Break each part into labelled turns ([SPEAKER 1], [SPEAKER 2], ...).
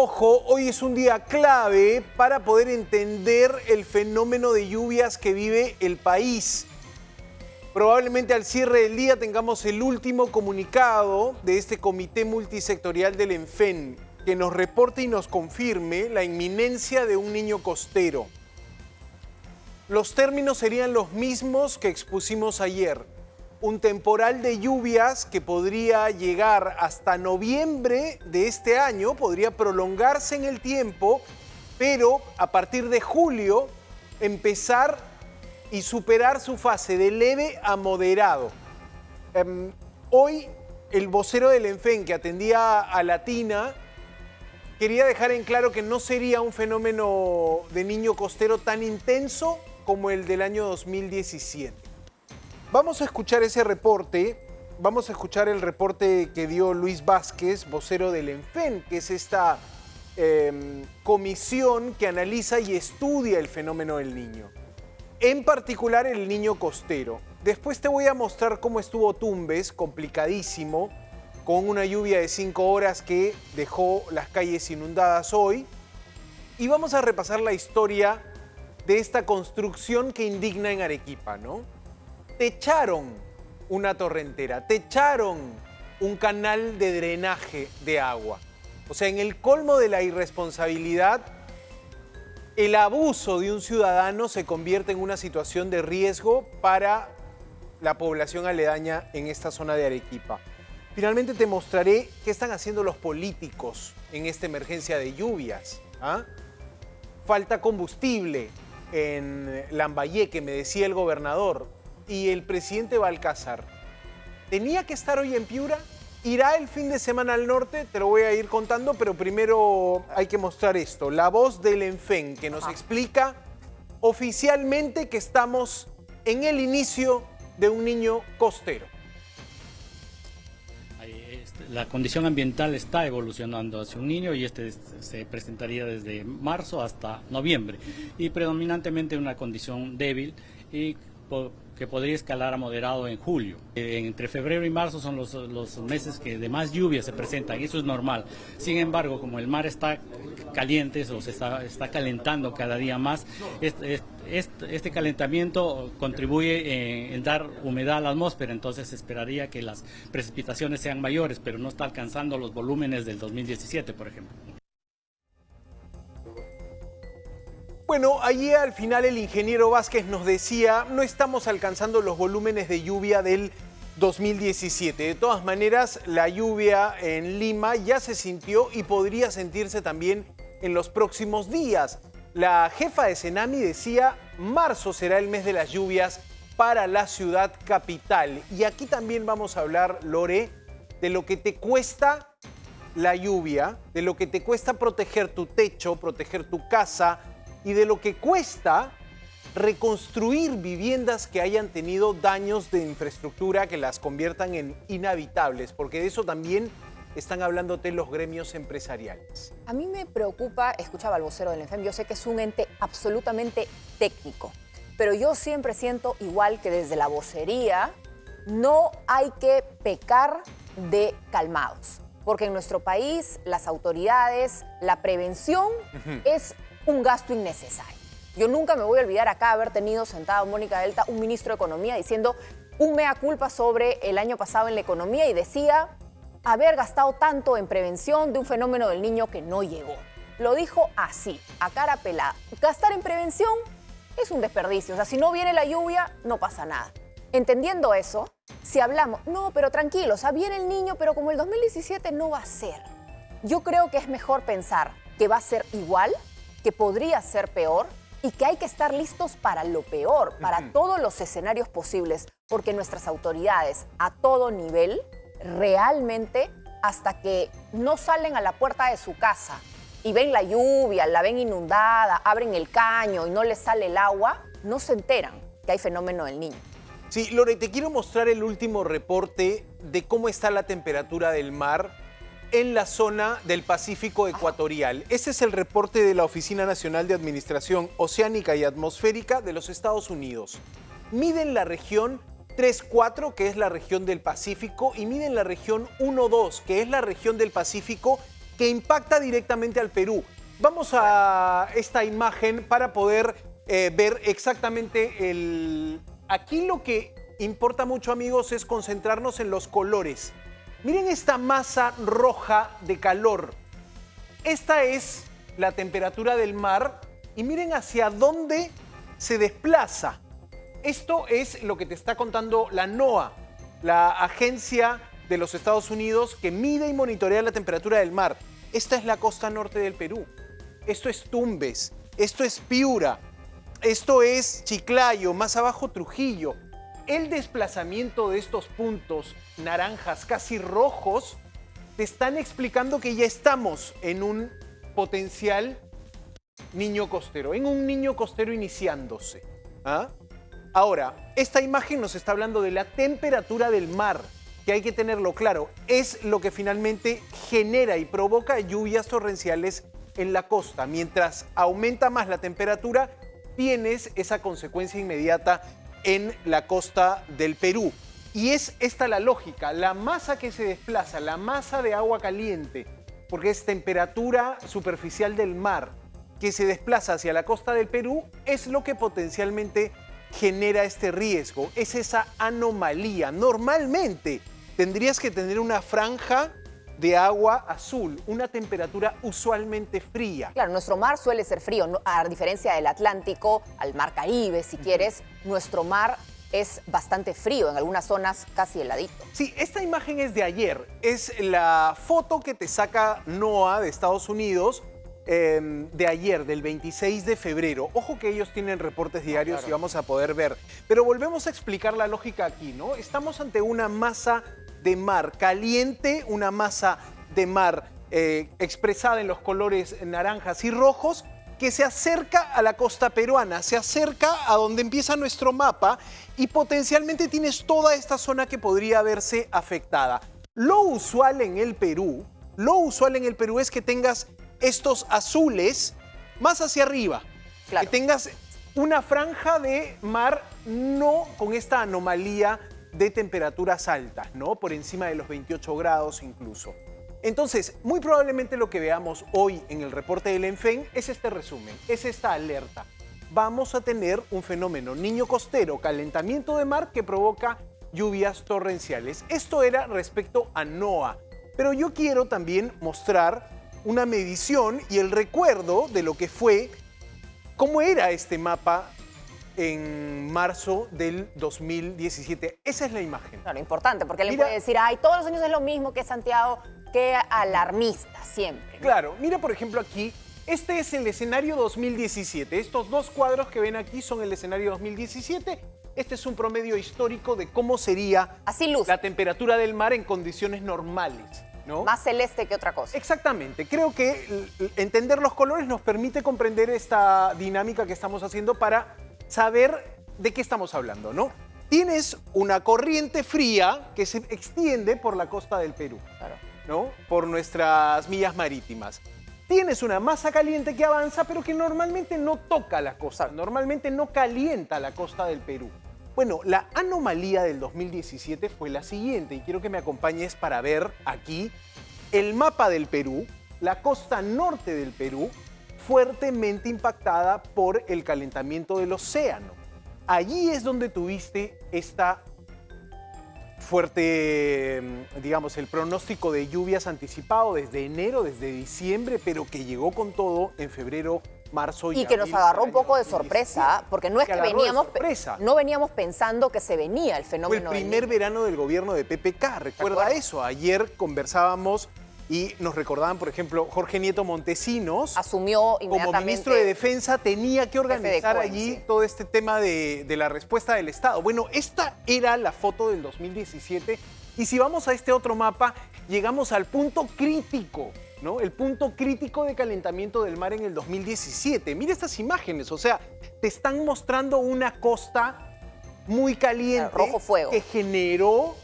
[SPEAKER 1] Ojo, hoy es un día clave para poder entender el fenómeno de lluvias que vive el país. Probablemente al cierre del día tengamos el último comunicado de este Comité Multisectorial del ENFEN, que nos reporte y nos confirme la inminencia de un niño costero. Los términos serían los mismos que expusimos ayer. Un temporal de lluvias que podría llegar hasta noviembre de este año, podría prolongarse en el tiempo, pero a partir de julio empezar y superar su fase de leve a moderado. Hoy el vocero del ENFEN, que atendía a Latina, quería dejar en claro que no sería un fenómeno de niño costero tan intenso como el del año 2017. Vamos a escuchar ese reporte, vamos a escuchar el reporte que dio Luis Vázquez, vocero del ENFEN, que es esta comisión que analiza y estudia el fenómeno del niño. En particular el niño costero. Después te voy a mostrar cómo estuvo Tumbes, complicadísimo, con una lluvia de 5 horas que dejó las calles inundadas hoy. Y vamos a repasar la historia de esta construcción que indigna en Arequipa, ¿no? Techaron una torrentera, techaron un canal de drenaje de agua. O sea, en el colmo de la irresponsabilidad, el abuso de un ciudadano se convierte en una situación de riesgo para la población aledaña en esta zona de Arequipa. Finalmente te mostraré qué están haciendo los políticos en esta emergencia de lluvias. Falta combustible en Lambayeque, me decía el gobernador. Y el presidente Balcázar, ¿tenía que estar hoy en Piura? ¿Irá el fin de semana al norte? Te lo voy a ir contando, pero primero hay que mostrar esto. La voz del ENFEN, que nos explica oficialmente que estamos en el inicio de un niño costero.
[SPEAKER 2] La condición ambiental está evolucionando hacia un niño y se presentaría desde marzo hasta noviembre. Y predominantemente una condición débil y que podría escalar a moderado en julio. Entre febrero y marzo son los meses que de más lluvia se presentan, y eso es normal. Sin embargo, como el mar está caliente, o se está calentando cada día más, este calentamiento contribuye en dar humedad a la atmósfera, entonces se esperaría que las precipitaciones sean mayores, pero no está alcanzando los volúmenes del 2017, por ejemplo.
[SPEAKER 1] Bueno, allí al final el ingeniero Vázquez nos decía, no estamos alcanzando los volúmenes de lluvia del 2017. De todas maneras, la lluvia en Lima ya se sintió y podría sentirse también en los próximos días. La jefa de Senami decía, marzo será el mes de las lluvias para la ciudad capital. Y aquí también vamos a hablar, Lore, de lo que te cuesta la lluvia, de lo que te cuesta proteger tu techo, proteger tu casa, y de lo que cuesta reconstruir viviendas que hayan tenido daños de infraestructura que las conviertan en inhabitables, porque de eso también están hablándote los gremios empresariales.
[SPEAKER 3] A mí me preocupa, escuchaba al vocero del ENFEN, yo sé que es un ente absolutamente técnico, pero yo siempre siento igual que desde la vocería no hay que pecar de calmados, porque en nuestro país las autoridades, la prevención es un gasto innecesario. Yo nunca me voy a olvidar acá haber tenido sentado a Mónica Delta, un ministro de Economía, diciendo un mea culpa sobre el año pasado en la economía y decía haber gastado tanto en prevención de un fenómeno del niño que no llegó. Lo dijo así, a cara pelada. Gastar en prevención es un desperdicio. O sea, si no viene la lluvia, no pasa nada. Entendiendo eso, si hablamos, no, pero tranquilo, o sea, viene el niño, pero como el 2017 no va a ser. Yo creo que es mejor pensar que va a ser igual, que podría ser peor y que hay que estar listos para lo peor, para todos los escenarios posibles, porque nuestras autoridades a todo nivel, realmente, hasta que no salen a la puerta de su casa y ven la lluvia, la ven inundada, abren el caño y no les sale el agua, no se enteran que hay fenómeno del niño.
[SPEAKER 1] Sí, Lore, te quiero mostrar el último reporte de cómo está la temperatura del mar en la zona del Pacífico ecuatorial. Ese es el reporte de la Oficina Nacional de Administración Oceánica y Atmosférica de los Estados Unidos. Miden la región 3-4, que es la región del Pacífico, y miden la región 1-2, que es la región del Pacífico que impacta directamente al Perú. Vamos a esta imagen para poder ver exactamente el... Aquí lo que importa mucho, amigos, es concentrarnos en los colores. Miren esta masa roja de calor. Esta es la temperatura del mar y miren hacia dónde se desplaza. Esto es lo que te está contando la NOAA, la agencia de los Estados Unidos que mide y monitorea la temperatura del mar. Esta es la costa norte del Perú. Esto es Tumbes, esto es Piura, esto es Chiclayo, más abajo Trujillo. El desplazamiento de estos puntos naranjas, casi rojos, te están explicando que ya estamos en un potencial niño costero, en un niño costero iniciándose. ¿Ah? Ahora, esta imagen nos está hablando de la temperatura del mar, que hay que tenerlo claro, es lo que finalmente genera y provoca lluvias torrenciales en la costa. Mientras aumenta más la temperatura, tienes esa consecuencia inmediata en la costa del Perú. Y es esta la lógica, la masa que se desplaza, la masa de agua caliente, porque es temperatura superficial del mar, que se desplaza hacia la costa del Perú, es lo que potencialmente genera este riesgo, es esa anomalía. Normalmente tendrías que tener una franja de agua azul, una temperatura usualmente fría.
[SPEAKER 3] Claro, nuestro mar suele ser frío, ¿no? A diferencia del Atlántico, al mar Caribe, si quieres, nuestro mar es bastante frío, en algunas zonas casi heladito.
[SPEAKER 1] Sí, esta imagen es de ayer, es la foto que te saca NOAA de Estados Unidos de ayer, del 26 de febrero. Ojo que ellos tienen reportes diarios y vamos a poder ver. Pero volvemos a explicar la lógica aquí, ¿no? Estamos ante una masa de mar caliente, una masa de mar expresada en los colores naranjas y rojos, que se acerca a la costa peruana, se acerca a donde empieza nuestro mapa y potencialmente tienes toda esta zona que podría verse afectada. Lo usual en el Perú es que tengas estos azules más hacia arriba,
[SPEAKER 3] Claro.
[SPEAKER 1] que tengas una franja de mar no con esta anomalía de temperaturas altas, ¿no? Por encima de los 28 grados incluso. Entonces, muy probablemente lo que veamos hoy en el reporte del ENFEN es este resumen, es esta alerta. Vamos a tener un fenómeno niño costero, calentamiento de mar que provoca lluvias torrenciales. Esto era respecto a NOAA, pero yo quiero también mostrar una medición y el recuerdo de lo que fue, cómo era este mapa en marzo del 2017. Esa es la imagen.
[SPEAKER 3] Claro, importante, porque él
[SPEAKER 1] Mira,
[SPEAKER 3] puede decir, ay, todos los años es lo mismo que Santiago, que alarmista siempre, ¿no?
[SPEAKER 1] Claro, mira por ejemplo aquí, este es el escenario 2017. Estos dos cuadros que ven aquí son el escenario 2017. Este es un promedio histórico de cómo sería
[SPEAKER 3] Así luce.
[SPEAKER 1] la temperatura del mar en condiciones normales, ¿no?
[SPEAKER 3] Más celeste que otra cosa.
[SPEAKER 1] Exactamente. Creo que entender los colores nos permite comprender esta dinámica que estamos haciendo para saber de qué estamos hablando, ¿no? Tienes una corriente fría que se extiende por la costa del Perú,
[SPEAKER 3] Claro.
[SPEAKER 1] ¿no? Por nuestras millas marítimas. Tienes una masa caliente que avanza, pero que normalmente no toca la costa, normalmente no calienta la costa del Perú. Bueno, la anomalía del 2017 fue la siguiente, y quiero que me acompañes para ver aquí el mapa del Perú, la costa norte del Perú, fuertemente impactada por el calentamiento del océano. Allí es donde tuviste esta fuerte, digamos, el pronóstico de lluvias anticipado desde enero, desde diciembre, pero que llegó con todo en febrero, marzo y
[SPEAKER 3] Y que
[SPEAKER 1] abril
[SPEAKER 3] nos agarró
[SPEAKER 1] del
[SPEAKER 3] un poco
[SPEAKER 1] año
[SPEAKER 3] de sorpresa,
[SPEAKER 1] 2017.
[SPEAKER 3] porque no es que
[SPEAKER 1] agarró de
[SPEAKER 3] veníamos,
[SPEAKER 1] sorpresa.
[SPEAKER 3] no veníamos pensando que se venía el
[SPEAKER 1] Fue el
[SPEAKER 3] fenómeno del
[SPEAKER 1] primer
[SPEAKER 3] Niño.
[SPEAKER 1] verano del gobierno de PPK, recuerda
[SPEAKER 3] acuerdas?
[SPEAKER 1] eso. Ayer conversábamos y nos recordaban, por ejemplo, Jorge Nieto Montesinos,
[SPEAKER 3] Asumió
[SPEAKER 1] como
[SPEAKER 3] inmediatamente.
[SPEAKER 1] ministro de Defensa, tenía que organizar
[SPEAKER 3] COEN,
[SPEAKER 1] allí
[SPEAKER 3] sí.
[SPEAKER 1] todo este tema de la respuesta del Estado. Bueno, esta era la foto del 2017 y si vamos a este otro mapa, llegamos al punto crítico, ¿no? El punto crítico de calentamiento del mar en el 2017. Mira estas imágenes, o sea, te están mostrando una costa muy caliente
[SPEAKER 3] Rojo fuego.
[SPEAKER 1] que generó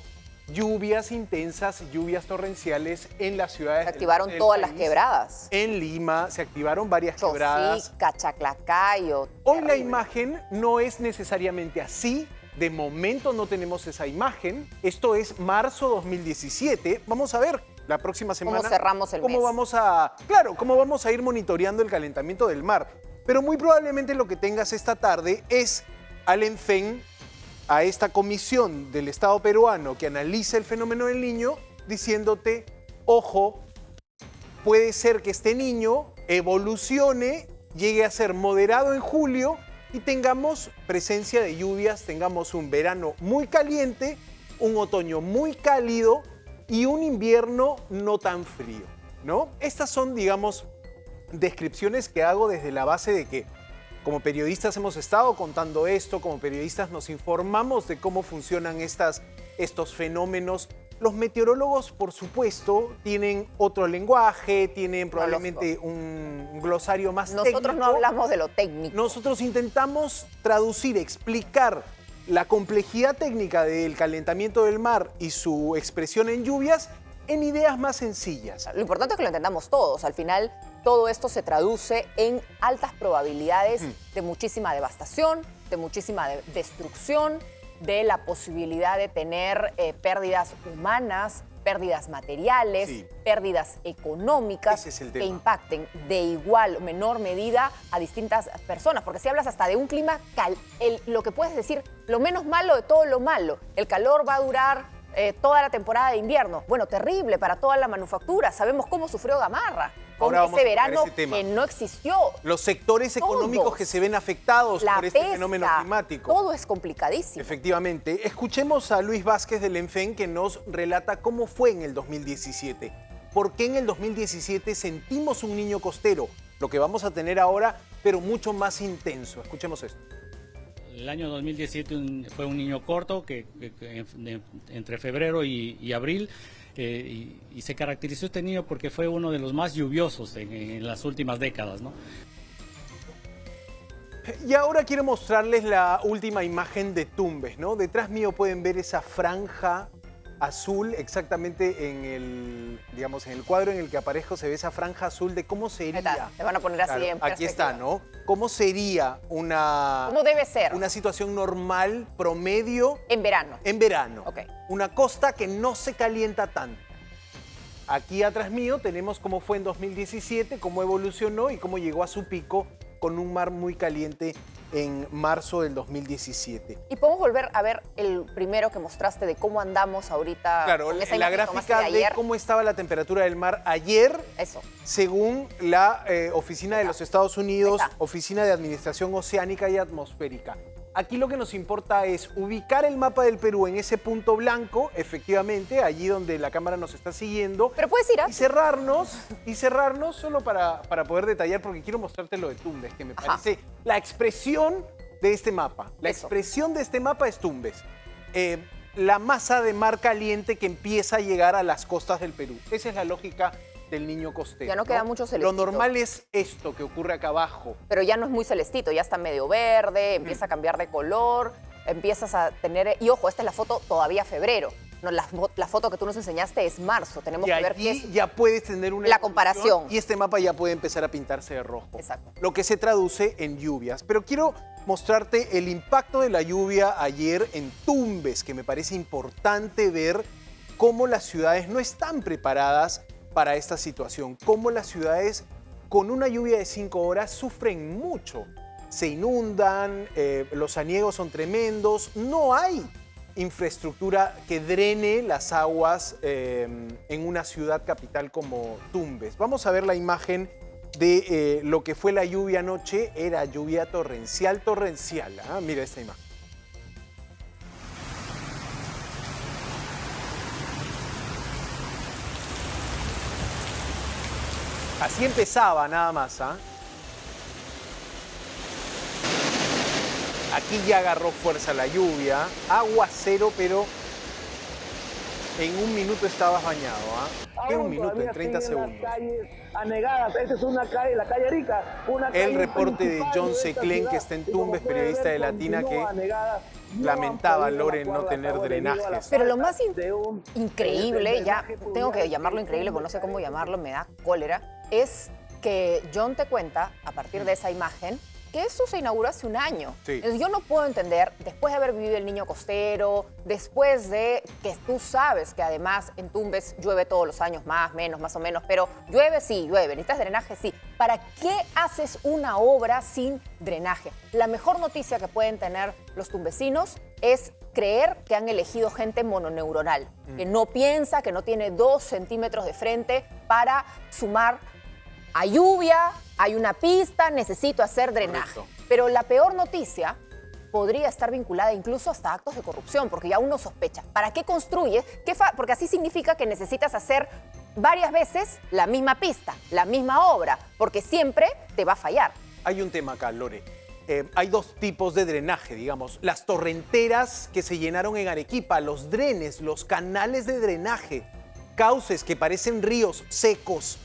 [SPEAKER 1] lluvias intensas, lluvias torrenciales en las ciudades.
[SPEAKER 3] Se activaron
[SPEAKER 1] del
[SPEAKER 3] todas las
[SPEAKER 1] país.
[SPEAKER 3] quebradas.
[SPEAKER 1] En Lima se activaron varias quebradas.
[SPEAKER 3] Chosica, Chaclacayo.
[SPEAKER 1] Hoy la
[SPEAKER 3] terrible.
[SPEAKER 1] imagen no es necesariamente así. De momento no tenemos esa imagen. Esto es marzo 2017. Vamos a ver la próxima semana.
[SPEAKER 3] ¿Cómo cerramos el mes?
[SPEAKER 1] Cómo vamos a ir monitoreando el calentamiento del mar. Pero muy probablemente lo que tengas esta tarde es al ENFEN, a esta comisión del Estado peruano que analiza el fenómeno del niño, diciéndote, ojo, puede ser que este niño evolucione, llegue a ser moderado en julio y tengamos presencia de lluvias, tengamos un verano muy caliente, un otoño muy cálido y un invierno no tan frío, ¿no? Estas son, digamos, descripciones que hago desde la base de que como periodistas hemos estado contando esto, como periodistas nos informamos de cómo funcionan estos fenómenos. Los meteorólogos, por supuesto, tienen otro lenguaje, tienen probablemente un glosario más técnico.
[SPEAKER 3] Nosotros no hablamos de lo técnico.
[SPEAKER 1] Nosotros intentamos traducir, explicar la complejidad técnica del calentamiento del mar y su expresión en lluvias en ideas más sencillas.
[SPEAKER 3] Lo importante es que lo entendamos todos. Al final, todo esto se traduce en altas probabilidades de muchísima devastación, de muchísima destrucción, de la posibilidad de tener pérdidas humanas, pérdidas materiales, pérdidas económicas que impacten de igual o menor medida a distintas personas. Porque si hablas hasta de un clima, lo que puedes decir, lo menos malo de todo lo malo, el calor va a durar toda la temporada de invierno. Bueno, terrible para toda la manufactura. Sabemos cómo sufrió Gamarra con ese verano que no existió.
[SPEAKER 1] Los sectores económicos que se ven afectados por este fenómeno climático.
[SPEAKER 3] Todo es complicadísimo.
[SPEAKER 1] Efectivamente. Escuchemos a Luis Vázquez del ENFEN que nos relata cómo fue en el 2017. ¿Por qué en el 2017 sentimos un niño costero? Lo que vamos a tener ahora, pero mucho más intenso. Escuchemos esto.
[SPEAKER 2] El año 2017 fue un niño corto que entre febrero y abril y se caracterizó este niño porque fue uno de los más lluviosos en las últimas décadas, ¿no?
[SPEAKER 1] Y ahora quiero mostrarles la última imagen de Tumbes, ¿no? Detrás mío pueden ver esa franja azul, exactamente en el cuadro en el que aparezco se ve esa franja azul de cómo sería.
[SPEAKER 3] Te van a poner así en
[SPEAKER 1] aquí está, ¿no? ¿Cómo sería
[SPEAKER 3] ¿Cómo debe ser?
[SPEAKER 1] Una situación normal, promedio?
[SPEAKER 3] En verano.
[SPEAKER 1] En verano.
[SPEAKER 3] Ok.
[SPEAKER 1] Una costa que no se calienta tanto. Aquí atrás mío tenemos cómo fue en 2017, cómo evolucionó y cómo llegó a su pico con un mar muy caliente en marzo del 2017.
[SPEAKER 3] Y podemos volver a ver el primero que mostraste de cómo andamos ahorita.
[SPEAKER 1] Claro,
[SPEAKER 3] en esa
[SPEAKER 1] la
[SPEAKER 3] imagen
[SPEAKER 1] gráfica de cómo estaba la temperatura del mar ayer, según la Oficina de los Estados Unidos, Oficina de Administración Oceánica y Atmosférica. Aquí lo que nos importa es ubicar el mapa del Perú en ese punto blanco, efectivamente, allí donde la cámara nos está siguiendo.
[SPEAKER 3] Pero puedes ir a...
[SPEAKER 1] Y cerrarnos solo para poder detallar, porque quiero mostrarte lo de Tumbes, que me parece la expresión de este mapa. La expresión de este mapa es Tumbes. La masa de mar caliente que empieza a llegar a las costas del Perú. Esa es la lógica del niño costero.
[SPEAKER 3] Ya no queda mucho celestito.
[SPEAKER 1] Lo normal es esto que ocurre acá abajo.
[SPEAKER 3] Pero ya no es muy celestito, ya está medio verde, empieza a cambiar de color, empiezas a tener... Y ojo, esta es la foto todavía febrero. No, la foto que tú nos enseñaste es marzo. Tenemos que ver qué es...
[SPEAKER 1] ya puedes tener una...
[SPEAKER 3] La comparación.
[SPEAKER 1] Y este mapa ya puede empezar a pintarse de rojo.
[SPEAKER 3] Exacto.
[SPEAKER 1] Lo que se traduce en lluvias. Pero quiero mostrarte el impacto de la lluvia ayer en Tumbes, que me parece importante ver cómo las ciudades no están preparadas para esta situación, cómo las ciudades con una lluvia de 5 horas sufren mucho, se inundan, los aniegos son tremendos, no hay infraestructura que drene las aguas en una ciudad capital como Tumbes. Vamos a ver la imagen de lo que fue la lluvia anoche, era lluvia torrencial. Mira esta imagen. Así empezaba nada más, ¿ah? Aquí ya agarró fuerza la lluvia, aguacero, pero en un minuto estabas bañado, ¿ah? En un minuto, en 30 segundos.
[SPEAKER 4] Anegadas. Esta es una calle, la calle Rica.
[SPEAKER 1] El reporte de John Seclen, que está en Tumbes, periodista de Latina, que lamentaba, Lore, no tener drenajes.
[SPEAKER 3] Pero lo más increíble, ya tengo que llamarlo increíble porque no sé cómo llamarlo, me da cólera, es que John te cuenta, a partir de esa imagen, que eso se inauguró hace un año.
[SPEAKER 1] Sí.
[SPEAKER 3] Entonces, yo no puedo entender, después de haber vivido el Niño Costero, después de que tú sabes que además en Tumbes llueve todos los años, más, menos, más o menos, pero llueve, sí, llueve, necesitas drenaje, sí. ¿Para qué haces una obra sin drenaje? La mejor noticia que pueden tener los tumbesinos es creer que han elegido gente mononeuronal, que no piensa, que no tiene 2 centímetros de frente para sumar a lluvia, hay una pista, necesito hacer drenaje.
[SPEAKER 1] Correcto.
[SPEAKER 3] Pero la peor noticia podría estar vinculada incluso hasta actos de corrupción, porque ya uno sospecha. ¿Para qué construyes? Porque así significa que necesitas hacer varias veces la misma pista, la misma obra, porque siempre te va a fallar.
[SPEAKER 1] Hay un tema acá, Lore. Hay 2 tipos de drenaje, digamos. Las torrenteras que se llenaron en Arequipa, los drenes, los canales de drenaje, cauces que parecen ríos secos,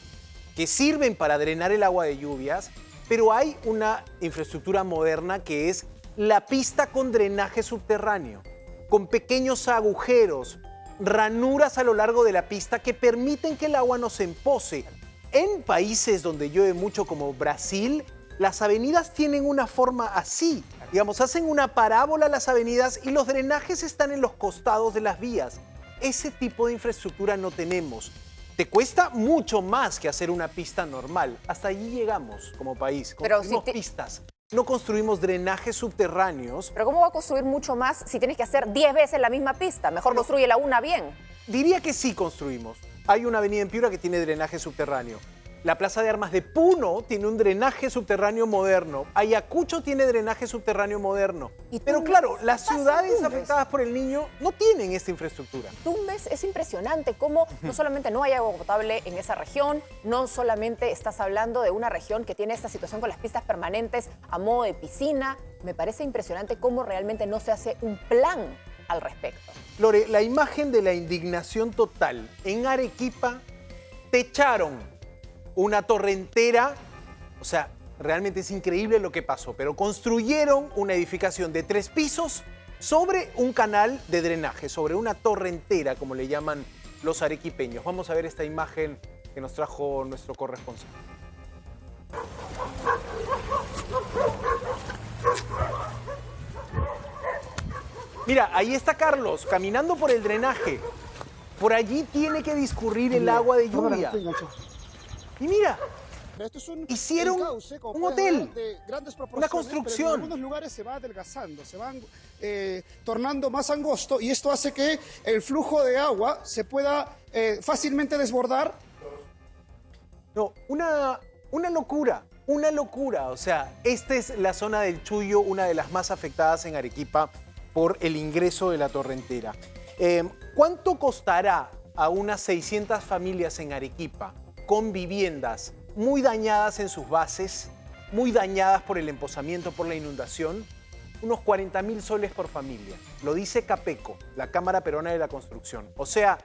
[SPEAKER 1] que sirven para drenar el agua de lluvias, pero hay una infraestructura moderna que es la pista con drenaje subterráneo, con pequeños agujeros, ranuras a lo largo de la pista que permiten que el agua no se empose. En países donde llueve mucho como Brasil, las avenidas tienen una forma así. Digamos, hacen una parábola las avenidas y los drenajes están en los costados de las vías. Ese tipo de infraestructura no tenemos. Te cuesta mucho más que hacer una pista normal. Hasta allí llegamos como país. Construimos pistas. No construimos drenajes subterráneos.
[SPEAKER 3] Pero ¿cómo va a construir mucho más si tienes que hacer 10 veces la misma pista? Mejor construye una bien.
[SPEAKER 1] Diría que sí construimos. Hay una avenida en Piura que tiene drenaje subterráneo. La Plaza de Armas de Puno tiene un drenaje subterráneo moderno. Ayacucho tiene drenaje subterráneo moderno. Pero claro, las ciudades afectadas por el Niño no tienen esta infraestructura.
[SPEAKER 3] Tumbes es impresionante cómo no solamente no hay agua potable en esa región, no solamente estás hablando de una región que tiene esta situación con las pistas permanentes a modo de piscina. Me parece impresionante cómo realmente no se hace un plan al respecto.
[SPEAKER 1] Lore, la imagen de la indignación total. En Arequipa techaron una torrentera, o sea, realmente es increíble lo que pasó, pero construyeron una edificación de 3 pisos sobre un canal de drenaje, sobre una torrentera, como le llaman los arequipeños. Vamos a ver esta imagen que nos trajo nuestro corresponsal. Mira, ahí está Carlos, caminando por el drenaje. Por allí tiene que discurrir el agua de lluvia. Y mira, hicieron un hotel, una construcción.
[SPEAKER 5] En algunos lugares se va adelgazando, se van tornando más angosto y esto hace que el flujo de agua se pueda fácilmente desbordar.
[SPEAKER 1] No, una locura. O sea, esta es la zona del Chuyo, una de las más afectadas en Arequipa por el ingreso de la torrentera. ¿Cuánto costará a unas 600 familias en Arequipa con viviendas muy dañadas en sus bases, muy dañadas por el emposamiento, por la inundación? Unos 40.000 soles por familia. Lo dice Capeco, la Cámara Peruana de la Construcción. O sea,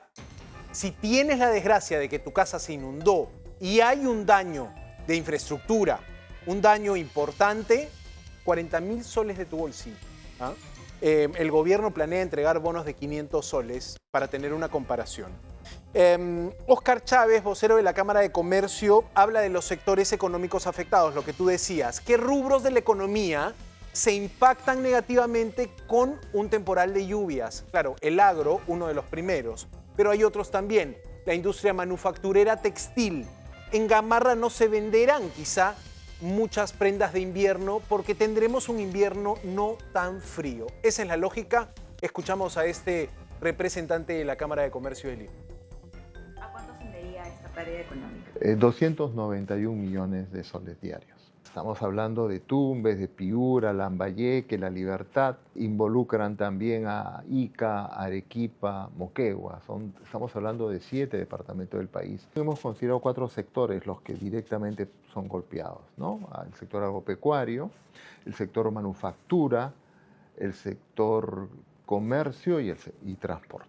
[SPEAKER 1] si tienes la desgracia de que tu casa se inundó y hay un daño de infraestructura, un daño importante, 40.000 soles de tu bolsillo. ¿Ah? El gobierno planea entregar bonos de 500 soles para tener una comparación. Óscar Chávez, vocero de la Cámara de Comercio, habla de los sectores económicos afectados, lo que tú decías. ¿Qué rubros de la economía se impactan negativamente con un temporal de lluvias? Claro, el agro, uno de los primeros, pero hay otros también. La industria manufacturera textil. En Gamarra no se venderán quizá muchas prendas de invierno porque tendremos un invierno no tan frío. Esa es la lógica. Escuchamos a este representante de la Cámara de Comercio de Lima.
[SPEAKER 6] ¿A cuánto ascendería esta pérdida económica?
[SPEAKER 7] 291 millones de soles diarios. Estamos hablando de Tumbes, de Piura, Lambayeque, La Libertad. Involucran también a Ica, Arequipa, Moquegua. Estamos hablando de 7 departamentos del país. Hemos considerado 4 sectores los que directamente son golpeados, ¿no? El sector agropecuario, el sector manufactura, el sector comercio y transporte.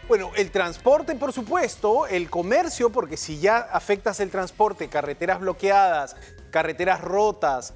[SPEAKER 1] Bueno, el transporte, por supuesto, el comercio, porque si ya afectas el transporte, carreteras bloqueadas, carreteras rotas,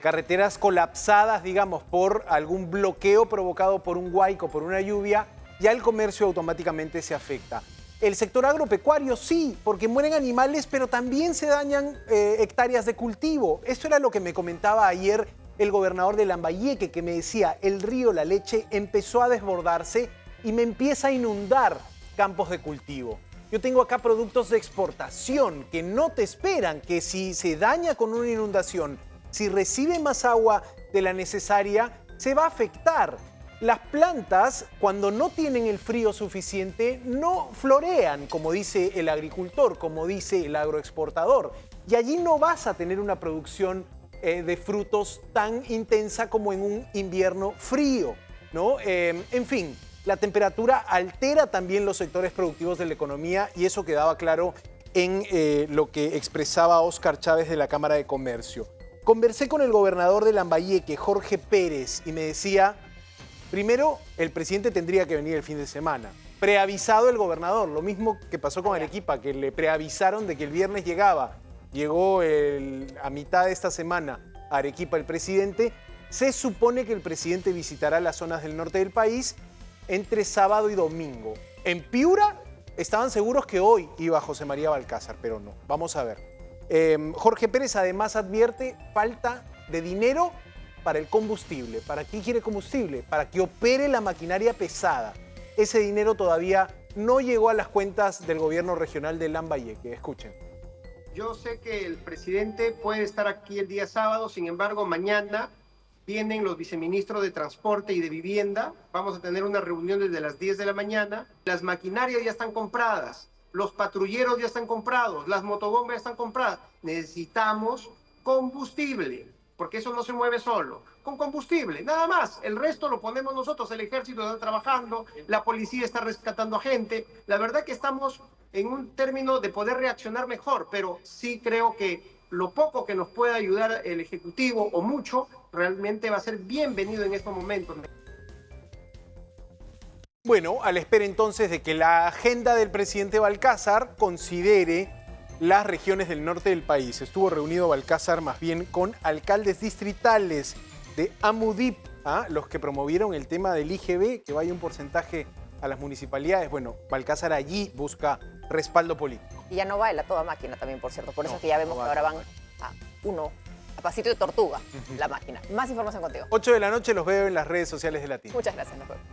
[SPEAKER 1] carreteras colapsadas, digamos, por algún bloqueo provocado por un huaico, por una lluvia, ya el comercio automáticamente se afecta. El sector agropecuario sí, porque mueren animales, pero también se dañan hectáreas de cultivo. Esto era lo que me comentaba ayer el gobernador de Lambayeque, que me decía, el río La Leche empezó a desbordarse y me empieza a inundar campos de cultivo. Yo tengo acá productos de exportación que no te esperan, que si se daña con una inundación, si recibe más agua de la necesaria, se va a afectar. Las plantas, cuando no tienen el frío suficiente, no florean, como dice el agricultor, como dice el agroexportador. Y allí no vas a tener una producción de frutos tan intensa como en un invierno frío, ¿no? En fin, la temperatura altera también los sectores productivos de la economía y eso quedaba claro en lo que expresaba Óscar Chávez de la Cámara de Comercio. Conversé con el gobernador de Lambayeque, Jorge Pérez, y me decía, primero, el presidente tendría que venir el fin de semana. Preavisado el gobernador, lo mismo que pasó con Arequipa, que le preavisaron de que el viernes llegaba. Llegó a mitad de esta semana a Arequipa el presidente. Se supone que el presidente visitará las zonas del norte del país entre sábado y domingo. En Piura estaban seguros que hoy iba José María Balcázar, pero no. Vamos a ver. Jorge Pérez además advierte falta de dinero para el combustible. ¿Para qué quiere combustible? Para que opere la maquinaria pesada. Ese dinero todavía no llegó a las cuentas del gobierno regional de Lambayeque. Escuchen.
[SPEAKER 8] Yo sé que el presidente puede estar aquí el día sábado, sin embargo, mañana vienen los viceministros de Transporte y de Vivienda. Vamos a tener una reunión desde las 10 de la mañana. Las maquinarias ya están compradas, los patrulleros ya están comprados, las motobombas ya están compradas. Necesitamos combustible, porque eso no se mueve solo. Con combustible, nada más. El resto lo ponemos nosotros, el ejército está trabajando, la policía está rescatando a gente. La verdad que estamos en un término de poder reaccionar mejor, pero sí creo que lo poco que nos pueda ayudar el Ejecutivo, o mucho, realmente va a ser bienvenido en estos momentos.
[SPEAKER 1] Bueno, a la espera entonces de que la agenda del presidente Balcázar considere las regiones del norte del país. Estuvo reunido Balcázar más bien con alcaldes distritales de Amudip, los que promovieron el tema del IGB, que vaya un porcentaje a las municipalidades. Bueno, Balcázar allí busca respaldo político.
[SPEAKER 3] Y ya no baila toda máquina también, por cierto. Por eso es que ya vemos que ahora van a pasito de tortuga la máquina. Más información contigo.
[SPEAKER 1] 8 de la noche los veo en las redes sociales de Latino.
[SPEAKER 3] Muchas gracias, nos vemos.